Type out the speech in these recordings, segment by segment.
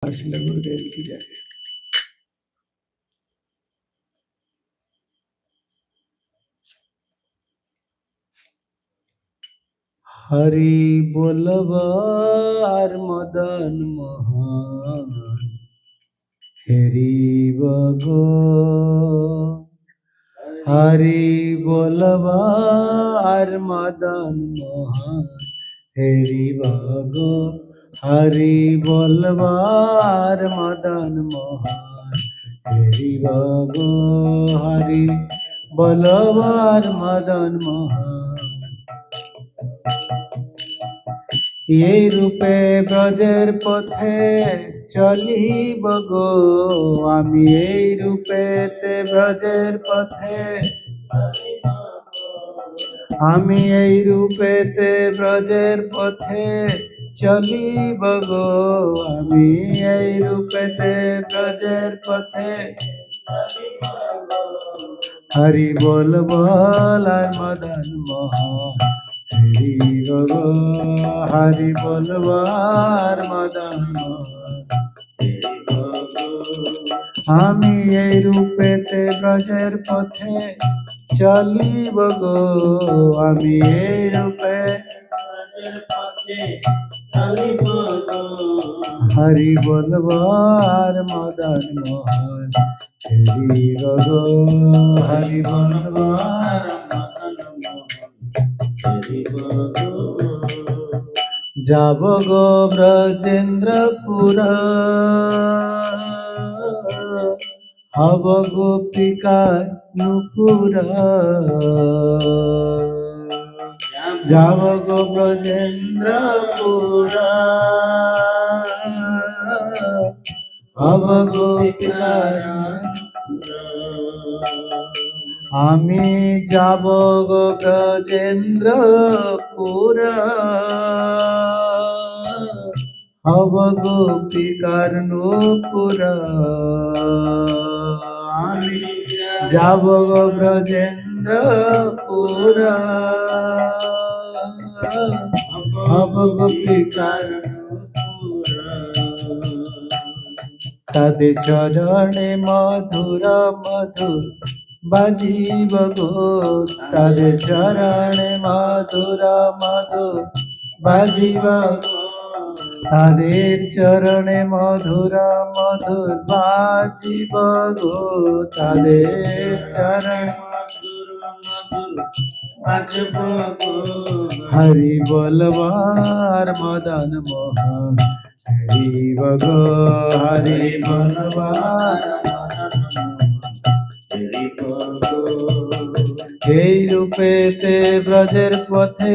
আসলে गुरुदेव की जय। हरि बोलबार मदन मोहन हेरी बगो हरि बोलबार मदन मोहन हेरी बगो हरि बोलबार मदन मोहन हेरी बगो हरि बोलबार मदन मोहन এই রূপে ব্রজের পথে চলিব গো আমি এই রূপেতে ব্রজের পথে আমি এই রূপেতে ব্রজের পথে চলিব গো আমি এই রূপেতে ব্রজের পথে হরি বল বল আর মদন মোহন হরি বল হরি বল আর মদন মোহন আমি এই রূপেতে ব্রজের পথে চলিব গো আমি এই রূপে ব্রজের পথে চলিব গো হরি বলব আর মদন মোহন হরি গো হরি বলব আর মদন মোহন হরি গো যাব গো ব্রজেন্দ্রপুর হব গোপিকা নুপুর যাব গো ব্রজেন্দ্রপুর হব গোপিকা আমি যাব গো ব্রজেন্দ্রপুর হব গোপিকার নূপুর আমি যাব গো ব্রজেন্দ্রপুর হব গোপিকার তাদের চরণে মধুর মধুর বাজিব গো তাদের চরণে মধুর মধুর বাজিব তাদের চরণে মধুর মধুর বাজিব গো তাদের চরণে হরি বলবার মদন মোহন হরি বগো হরি বলবার এই রূপেতে ব্রজের পথে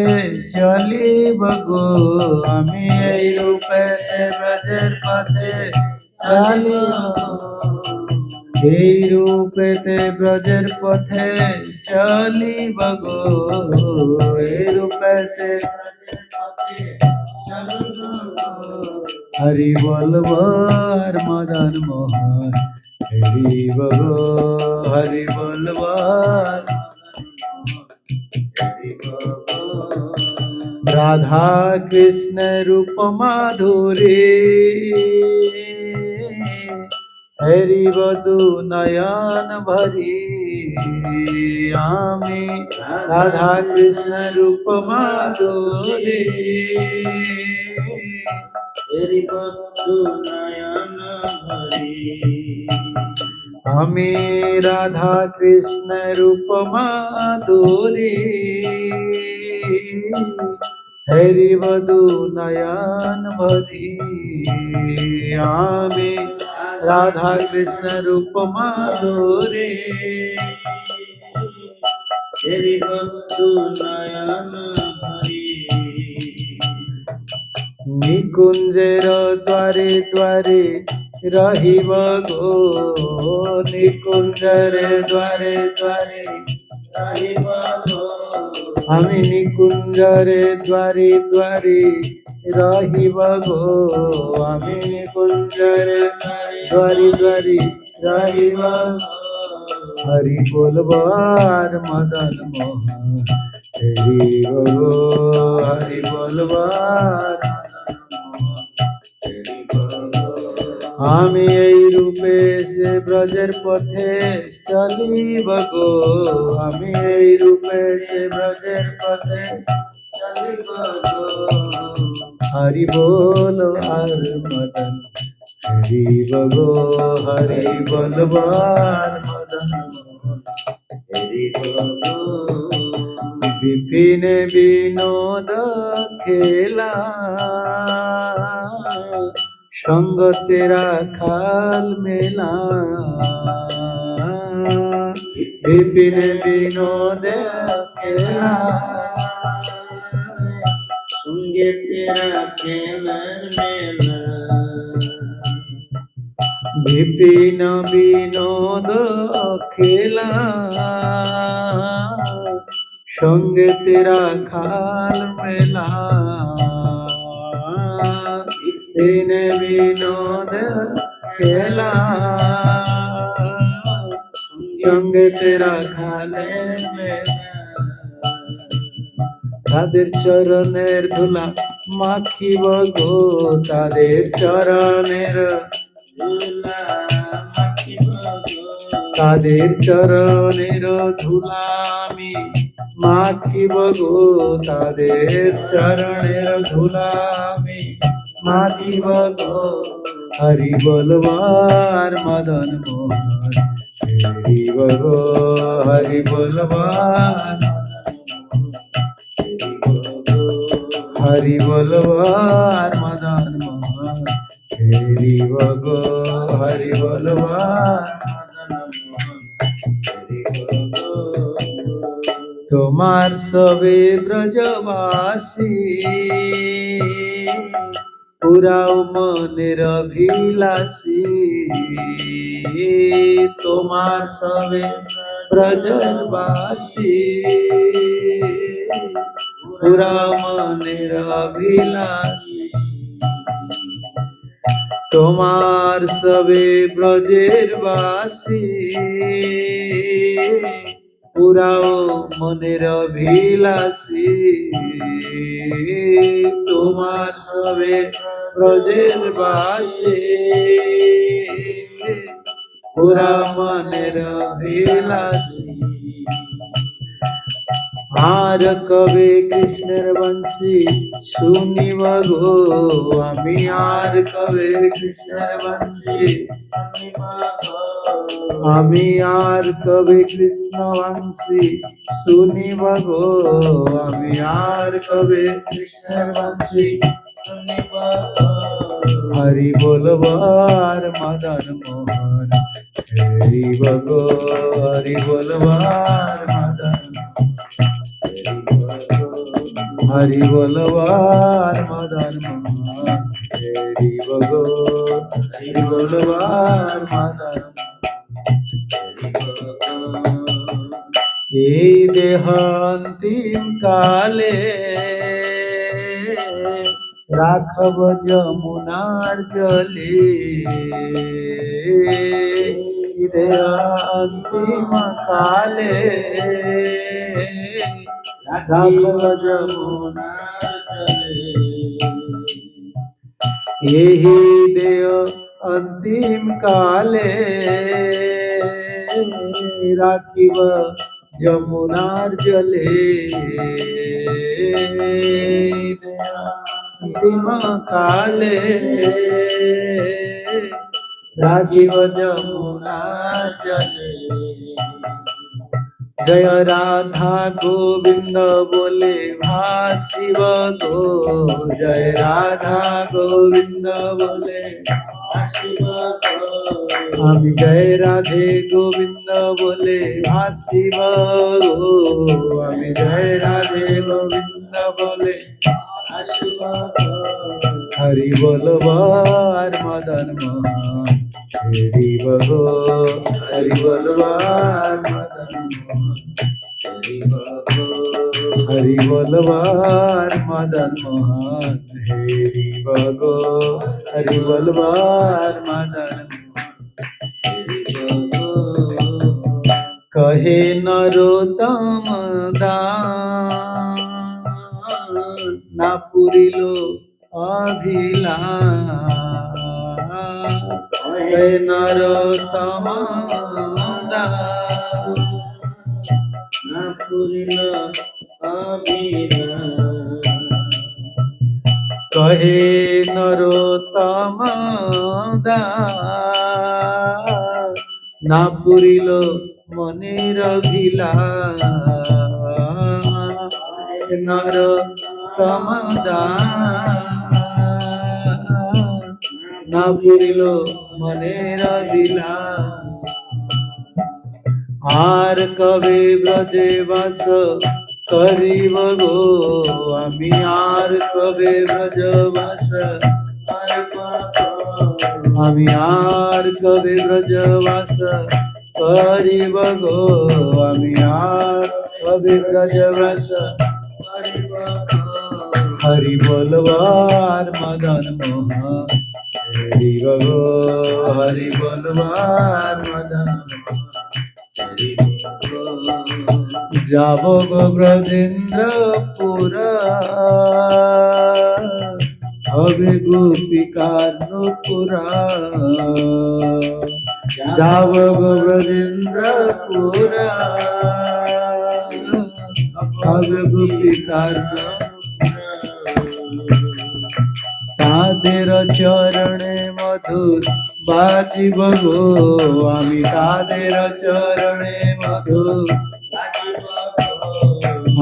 চলিব গো আমি এই রূপেতে ব্রজের পথে চলিব এই রূপেতে ব্রজের পথে চলিব গো এই রূপেতে হরি বলবার মদন মোহন হরি বগো হরি বলবার রাধা কৃষ্ণ রূপ মাধুরী হরি বধু নয়ন ভরি আমি রাধা কৃষ্ণ রূপ মাধুরী হরি বধু নয়ন ভরি আমি রাধা কৃষ্ণ রূপ মাধুরী হরি বধু নয়ন ভরি আমি রাধা কৃষ্ণ রূপ মাধুরী হরি বধু নয়ন ভরি নিকুঞ্জের দ্বারে দ্বারে রহিব গো নিকুঞ্জের দ্বারে দ্বারে রহিব গো আমি নিকুঞ্জরে দ্বারে দ্বারে রহিব গো আমি নিকুঞ্জরে দ্বারে দ্বারে রহিব হরি বলবার মদন মোহন হরি গো হরি বলবার আমি এই রূপে সে ব্রজের পথে চলিব গো, আমি এই রূপে সে ব্রজের পথে চলিব গো। হরি বল আর মদন হরিব গো, হরি বলবার মদন হরিব গো। বিপিন বিনোদ খেলা সঙ্গ তেরা খাল মেলা, বিপিন বিনোদ খেলা সঙ্গে তেরা খেলার মেলা। বিপিন বিনোদ খেলা সঙ্গে তেরা খাল মেলা, বিপিন বিনোদ খেলা সঙ্গে তেরা খালে মেলা। তাদের চরণের ধুলা মাখিব গো, তাদের চরণের ধুলা মাখিব গো, তাদের চরণের ধুলা আমি মাখিব গো, তাদের চরণের ধুলা আমি মাখিব গো। হরি বলবার মদন মোহন হরিব গো, হরি বলবার হরি বলবার মদন মোহন হরিব গো, হরি বলবার মদন মোহন হরিব গো। তোমার সবে ব্রজবাসী পুরাও মনের অভিলাষী, তোমার সবে ব্রজবাসী পুরা মনের অভিলাষী। তোমার সবে ব্রজের বাসী পুরাও মনের অভিলাষী, তোমার সবে ব্রজের বাসী পুরা মনের অভিলাষী। আর কবে কৃষ্ণের বংশী শুনিব গো, আমি আর কবে কৃষ্ণের বংশী শুনিব গো, আমি আর কবে কৃষ্ণ বংশী শুনিব গো, আমি আর কবে কৃষ্ণের বংশী শুনিব গো। হরি বলবার মদন মোহন হরিব গো, হরি বলবার মদন হরি বলবার মদন মোহন হরিব গো, হরি বলবার মদন। এই দেহ অন্তিম কালে রাখব যমুনার জলে, দেহ অন্তিম কালে রাখব যমুনার জলে। यही देव अंतिम काले राखिब যমুনার জলে, अंतिम काले রাখিব যমুনার জলে। জয় রাধা গোবিন্দ বলে ভাসিব গো, জয় রাধা গোবিন্দ বলে ভাসিব গো, আমি জয় রাধে গোবিন্দ বলে ভাসিব গো, আমি জয় রাধে গোবিন্দ বলে ভাসিব গো। হরি বলবার মদন মোহন হরিব গো, হরি বলবার মদন মোহন হরিব গো, হরি বলবার মদন মোহন হরিব গো, হরি বলবার মদন হরিব গো। কহে নরোত্তম দান না পুরিল অভিলাষ, कहे नरोत्तम दास না পুরিল অভিধান कहे नरोत्तम दास ना पुरिल मनेर भिलास नरोत्तम दास ना पुरिल मनेर বিলাস আর কবে ব্রজে বাস করিব গো আমি আর কবে ব্রজ বাস আমি আর কবে ব্রজ বাস করিব গো আমি আর কবে ব্রজ বাস করিব গো হরি বলবার মদন মোহন হরি গো হরি বলবার মদন যাব গো ব্রজেন্দ্রপুর হবে গোপিকার নুপুরা যাব গো ব্রজেন্দ্রপুর হবে গোপিকার তাদের চরণে মধুর বাজিব গো আমি তাদের চরণে মধুর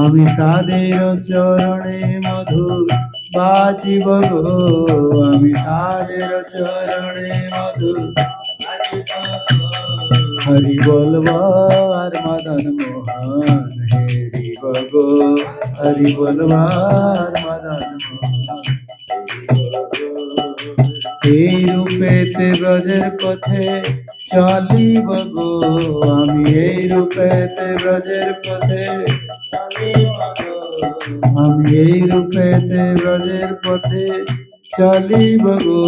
আমি তাদের চরণে মধুর বাজিব গো আমি তাদের চরণে মধুর হরি বলবার মদন মোহন হেরি গো হরি বলবার মদন মোহন এই রূপেতে ব্রজের পথে চলিব গো আমি এই রূপেতে ব্রজের পথে আমি এই রূপেতে ব্রজের পথে চলিব গো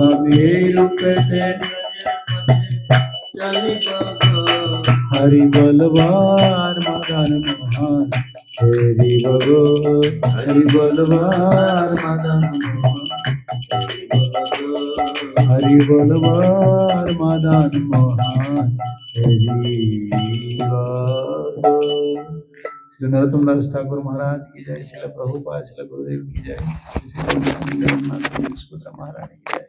আমি এই রূপেতে চলিব গো হরি বলবার মদন মোহন হেরি গো হরি বলবার মদন মোহন हरि बोलवार मदन मोहन हरि श्री नरोत्तम दास ठाकुर महाराज की जय, श्री प्रभुपाद श्री गुरुदेव की जय, श्री जगन्नाथ महारानी की जय।